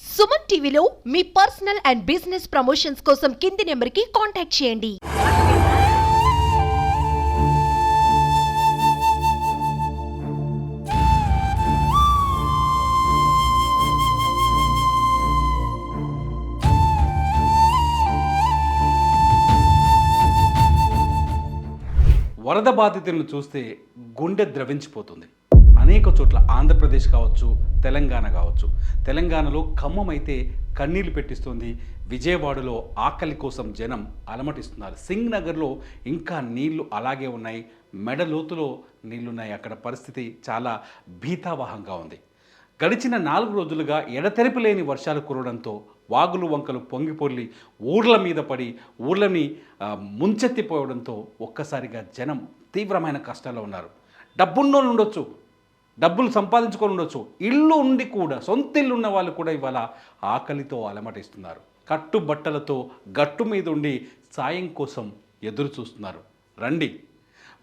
సుమన్ టీవీలో మీ personal and business promotions కోసం కింది నెంబర్కి కాంటాక్ట్ చేయండి. వరద బాధితులను చూస్తే గుండె ద్రవించిపోతుంది. అనేక చోట్ల ఆంధ్రప్రదేశ్ కావచ్చు, తెలంగాణ కావచ్చు. తెలంగాణలో ఖమ్మం అయితే కన్నీళ్లు పెట్టిస్తుంది. విజయవాడలో ఆకలి కోసం జనం అలమటిస్తున్నారు. సింగ్ నగర్లో ఇంకా నీళ్లు అలాగే ఉన్నాయి. మెడ లోతులో నీళ్లున్నాయి. అక్కడ పరిస్థితి చాలా భీతావహంగా ఉంది. గడిచిన 4 రోజులుగా ఎడతెరిపి లేని వర్షాలు కురవడంతో వాగులు వంకలు పొంగిపొర్లి ఊర్ల మీద పడి ఊర్లని ముంచెత్తిపోవడంతో ఒక్కసారిగా జనం తీవ్రమైన కష్టాల్లో ఉన్నారు. డబ్బున్నోళ్ళు ఉండొచ్చు, డబ్బులు సంపాదించుకొని ఉండొచ్చు, ఇల్లు ఉండి కూడా సొంత ఇల్లు ఉన్న వాళ్ళు కూడా ఇవాళ ఆకలితో అలమటిస్తున్నారు. కట్టుబట్టలతో గట్టు మీద ఉండి సాయం కోసం ఎదురు చూస్తున్నారు. రండి,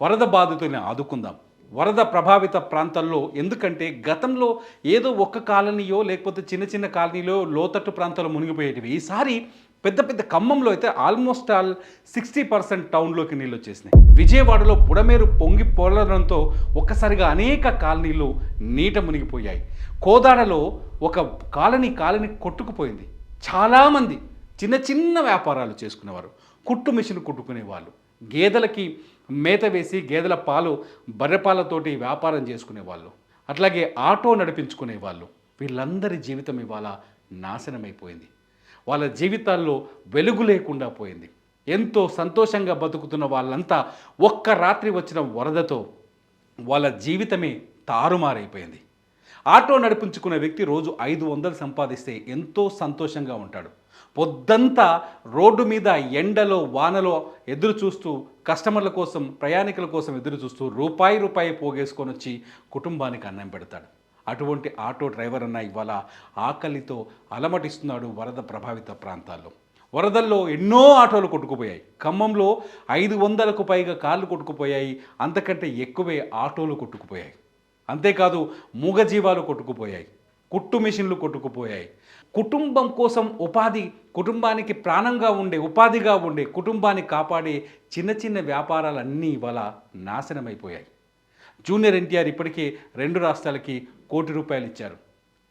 వరద బాధితుల్ని ఆదుకుందాం. వరద ప్రభావిత ప్రాంతాల్లో ఎందుకంటే గతంలో ఏదో ఒక్క కాలనీయో లేకపోతే చిన్న చిన్న కాలనీలో లోతట్టు ప్రాంతాల్లో మునిగిపోయేటివి. ఈసారి పెద్ద పెద్ద ఖమ్మంలో అయితే ఆల్మోస్ట్ 60% టౌన్లోకి నీళ్ళు వచ్చేసినాయి. విజయవాడలో బుడమేరు పొంగి పొరడంతో ఒక్కసారిగా అనేక కాలనీలు నీట మునిగిపోయాయి. కోదాడలో ఒక కాలనీ కొట్టుకుపోయింది. చాలామంది చిన్న చిన్న వ్యాపారాలు చేసుకునేవారు, కుట్టు మిషన్ కుట్టుకునేవాళ్ళు, గేదెలకి మేత వేసి గేదెల పాలు బర్రెపాలతోటి వ్యాపారం చేసుకునేవాళ్ళు, అట్లాగే ఆటో నడిపించుకునేవాళ్ళు. వీళ్ళందరి జీవితం ఇవాళ నాశనమైపోయింది. వాళ్ళ జీవితాల్లో వెలుగు లేకుండా పోయింది. ఎంతో సంతోషంగా బతుకుతున్న వాళ్ళంతా ఒక్క రాత్రి వచ్చిన వరదతో వాళ్ళ జీవితమే తారుమారైపోయింది. ఆటో నడిపించుకునే వ్యక్తి రోజు 500 సంపాదిస్తే ఎంతో సంతోషంగా ఉంటాడు. పొద్దంతా రోడ్డు మీద ఎండలో వానలో ఎదురు చూస్తూ కస్టమర్ల కోసం ప్రయాణికుల కోసం ఎదురు చూస్తూ రూపాయి పోగేసుకొని వచ్చి కుటుంబానికి అన్నం పెడతాడు. అటువంటి ఆటో డ్రైవర్ అన్న ఇవాళ ఆకలితో అలమటిస్తున్నాడు వరద ప్రభావిత ప్రాంతాల్లో. వరదల్లో ఎన్నో ఆటోలు కొట్టుకుపోయాయి. ఖమ్మంలో 500కు పైగా కార్లు కొట్టుకుపోయాయి. అంతకంటే ఎక్కువే ఆటోలు కొట్టుకుపోయాయి. అంతేకాదు మూగజీవాలు కొట్టుకుపోయాయి, కుట్టు మిషన్లు కొట్టుకుపోయాయి. కుటుంబం కోసం ఉపాధి, కుటుంబానికి ప్రాణంగా ఉండే ఉపాధిగా ఉండే కుటుంబాన్ని కాపాడే చిన్న చిన్న వ్యాపారాలన్నీ ఇవాళ నాశనమైపోయాయి. జూనియర్ ఎన్టీఆర్ ఇప్పటికే 2 రాష్ట్రాలకి ₹1 కోటి ఇచ్చారు.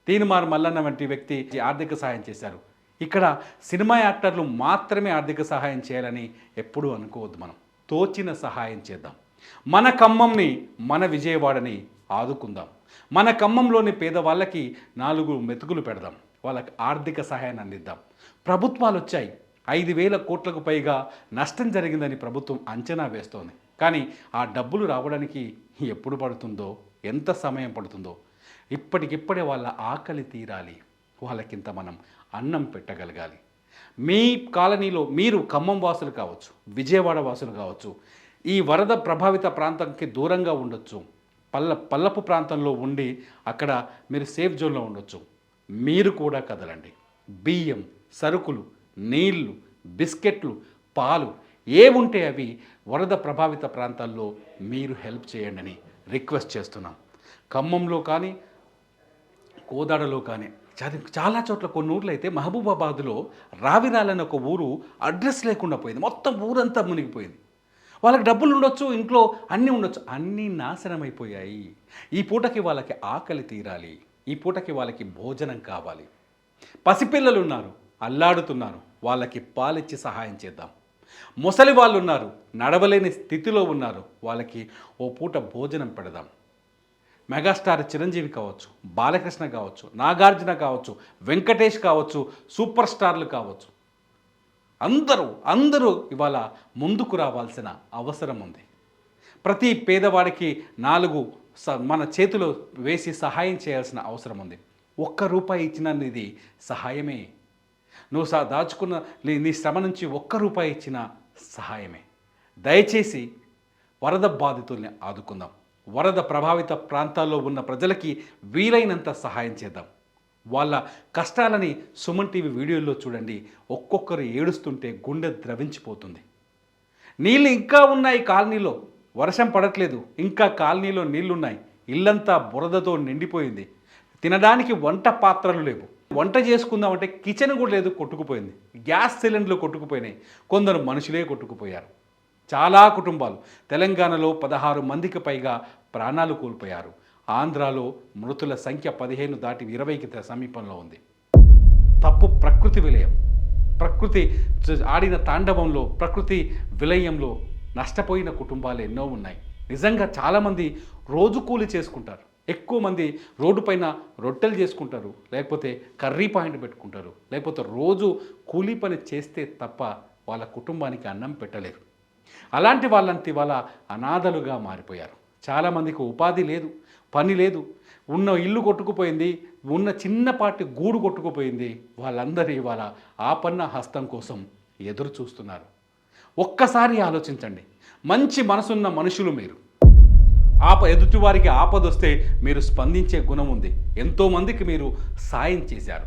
తీన్మార్ మల్లన్న వంటి వ్యక్తి ఆర్థిక సహాయం చేశారు. ఇక్కడ సినిమా యాక్టర్లు మాత్రమే ఆర్థిక సహాయం చేయాలని ఎప్పుడూ అనుకోవద్దు. మనం తోచిన సహాయం చేద్దాం. మన ఖమ్మంని, మన విజయవాడని ఆదుకుందాం. మన ఖమ్మంలోని పేదవాళ్ళకి 4 మెతుకులు పెడదాం. వాళ్ళకి ఆర్థిక సహాయాన్ని అందిద్దాం. ప్రభుత్వాలు వచ్చాయి. 5,000 కోట్లకు పైగా నష్టం జరిగిందని ప్రభుత్వం అంచనా వేస్తోంది. కానీ ఆ డబ్బులు రావడానికి ఎప్పుడు పడుతుందో, ఎంత సమయం పడుతుందో. ఇప్పటికిప్పుడే వాళ్ళ ఆకలి తీరాలి. వాళ్ళకింత మనం అన్నం పెట్టగలగాలి. మీ కాలనీలో మీరు ఖమ్మం వాసులు కావచ్చు, విజయవాడ వాసులు కావచ్చు, ఈ వరద ప్రభావిత ప్రాంతానికి దూరంగా ఉండొచ్చు, పల్లపు ప్రాంతంలో ఉండి అక్కడ మీరు సేఫ్ జోన్లో ఉండొచ్చు. మీరు కూడా కదలండి. బియ్యం, సరుకులు, నీళ్లు, బిస్కెట్లు, పాలు ఏవుంటే అవి వరద ప్రభావిత ప్రాంతాల్లో మీరు హెల్ప్ చేయండి అని రిక్వెస్ట్ చేస్తున్నాం. ఖమ్మంలో కానీ కోదాడలో కానీ చాలా చోట్ల కొన్ని ఊర్లు అయితే మహబూబాబాద్లో రావిరాలని ఒక ఊరు అడ్రస్ లేకుండా పోయింది. మొత్తం ఊరంతా మునిగిపోయింది. వాళ్ళకి డబ్బులు ఉండొచ్చు, ఇంట్లో అన్నీ ఉండొచ్చు, అన్నీ నాశనమైపోయాయి. ఈ పూటకి వాళ్ళకి ఆకలి తీరాలి. ఈ పూటకి వాళ్ళకి భోజనం కావాలి. పసిపిల్లలు ఉన్నారు, అల్లాడుతున్నారు, వాళ్ళకి పాలిచ్చి సహాయం చేద్దాం. ముసలి వాళ్ళు ఉన్నారు, నడవలేని స్థితిలో ఉన్నారు, వాళ్ళకి ఓ పూట భోజనం పెడదాం. మెగాస్టార్ చిరంజీవి కావచ్చు, బాలకృష్ణ కావచ్చు, నాగార్జున కావచ్చు, వెంకటేష్ కావచ్చు, సూపర్ స్టార్లు కావచ్చు, అందరూ ఇవాళ ముందుకు రావాల్సిన అవసరం ఉంది. ప్రతి పేదవాడికి 4 మన చేతిలో వేసి సహాయం చేయాల్సిన అవసరం ఉంది. ₹1 ఇచ్చిన ఇది సహాయమే. నువ్వు దాచుకున్న నీ శ్రమ నుంచి ₹1 ఇచ్చిన సహాయమే. దయచేసి వరద బాధితుల్ని ఆదుకుందాం. వరద ప్రభావిత ప్రాంతాల్లో ఉన్న ప్రజలకి వీలైనంత సహాయం చేద్దాం. వాళ్ళ కష్టాలని సుమన్ టీవీ వీడియోల్లో చూడండి. ఒక్కొక్కరు ఏడుస్తుంటే గుండె ద్రవించిపోతుంది. నీళ్ళు ఇంకా ఉన్నాయి కాలనీలో, వర్షం పడట్లేదు, ఇంకా కాలనీలో నీళ్లున్నాయి. ఇల్లంతా బురదతో నిండిపోయింది. తినడానికి వంట పాత్రలు లేవు. వంట చేసుకుందామంటే కిచెన్ కూడా లేదు, కొట్టుకుపోయింది. గ్యాస్ సిలిండర్లు కొట్టుకుపోయినాయి. కొందరు మనుషులే కొట్టుకుపోయారు. చాలా కుటుంబాలు తెలంగాణలో 16 మందికి పైగా ప్రాణాలు కోల్పోయారు. ఆంధ్రాలో మృతుల సంఖ్య 15 దాటి 20కి సమీపంలో ఉంది. తప్పు ప్రకృతి విలయం. ప్రకృతి ఆడిన తాండవంలో, ప్రకృతి విలయంలో నష్టపోయిన కుటుంబాలు ఎన్నో ఉన్నాయి. నిజంగా చాలామంది రోజు కూలి చేసుకుంటారు. ఎక్కువ మంది రోడ్డు పైన రొట్టెలు చేసుకుంటారు, లేకపోతే కర్రీ పాయింట్ పెట్టుకుంటారు, లేకపోతే రోజు కూలీ పని చేస్తే తప్ప వాళ్ళ కుటుంబానికి అన్నం పెట్టలేరు. అలాంటి వాళ్ళంతా ఇవాళ అనాథలుగా మారిపోయారు. చాలామందికి ఉపాధి లేదు, పని లేదు, ఉన్న ఇల్లు కొట్టుకుపోయింది, ఉన్న చిన్నపాటి గూడు కొట్టుకుపోయింది. వాళ్ళందరూ ఇవాళ ఆపన్న హస్తం కోసం ఎదురు చూస్తున్నారు. ఒక్కసారి ఆలోచించండి. మంచి మనసున్న మనుషులు మీరు. ఎదుటివారికి ఆపదొస్తే మీరు స్పందించే గుణం ఉంది. ఎంతోమందికి మీరు సాయం చేశారు.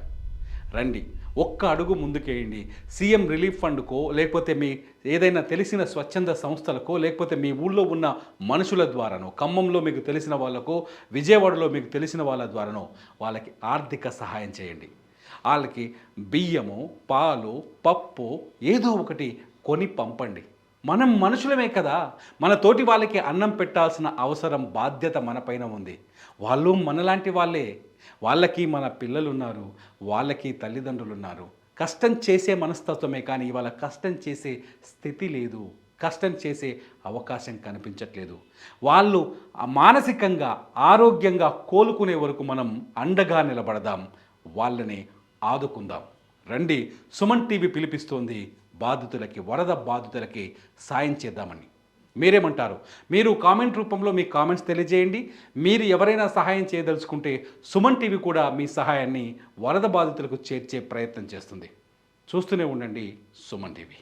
రండి, ఒక్క అడుగు ముందుకేయండి. సీఎం రిలీఫ్ ఫండ్కో, లేకపోతే మీ ఏదైనా తెలిసిన స్వచ్ఛంద సంస్థలకో, లేకపోతే మీ ఊళ్ళో ఉన్న మనుషుల ద్వారానో, ఖమ్మంలో మీకు తెలిసిన వాళ్ళకో, విజయవాడలో మీకు తెలిసిన వాళ్ళ ద్వారానో వాళ్ళకి ఆర్థిక సహాయం చేయండి. వాళ్ళకి బియ్యము, పాలు, పప్పు ఏదో ఒకటి కొని పంపండి. మనం మనుషులమే కదా, మన తోటి వాళ్ళకి అన్నం పెట్టాల్సిన అవసరం, బాధ్యత మనపైన ఉంది. వాళ్ళు మనలాంటి వాళ్ళే. వాళ్ళకి మన పిల్లలు ఉన్నారు, వాళ్ళకి తల్లిదండ్రులు ఉన్నారు. కష్టం చేసే మనస్తత్వమే కానీ ఇవాళ కష్టం చేసే స్థితి లేదు, కష్టం చేసే అవకాశం కనిపించట్లేదు. వాళ్ళు మానసికంగా ఆరోగ్యంగా కోలుకునే వరకు మనం అండగా నిలబడదాం, వాళ్ళని ఆదుకుందాం. రండి, సుమన్ టీవీ పిలిపిస్తోంది బాధితులకి, వరద బాధితులకి సాయం చేద్దామని. మీరేమంటారు? మీరు కామెంట్ రూపంలో మీ కామెంట్స్ తెలియజేయండి. మీరు ఎవరైనా సహాయం చేయదలుచుకుంటే సుమన్ టీవీ కూడా మీ సహాయాన్ని వరద బాధితులకు చేర్చే ప్రయత్నం చేస్తుంది. చూస్తూనే ఉండండి సుమన్ టీవీ.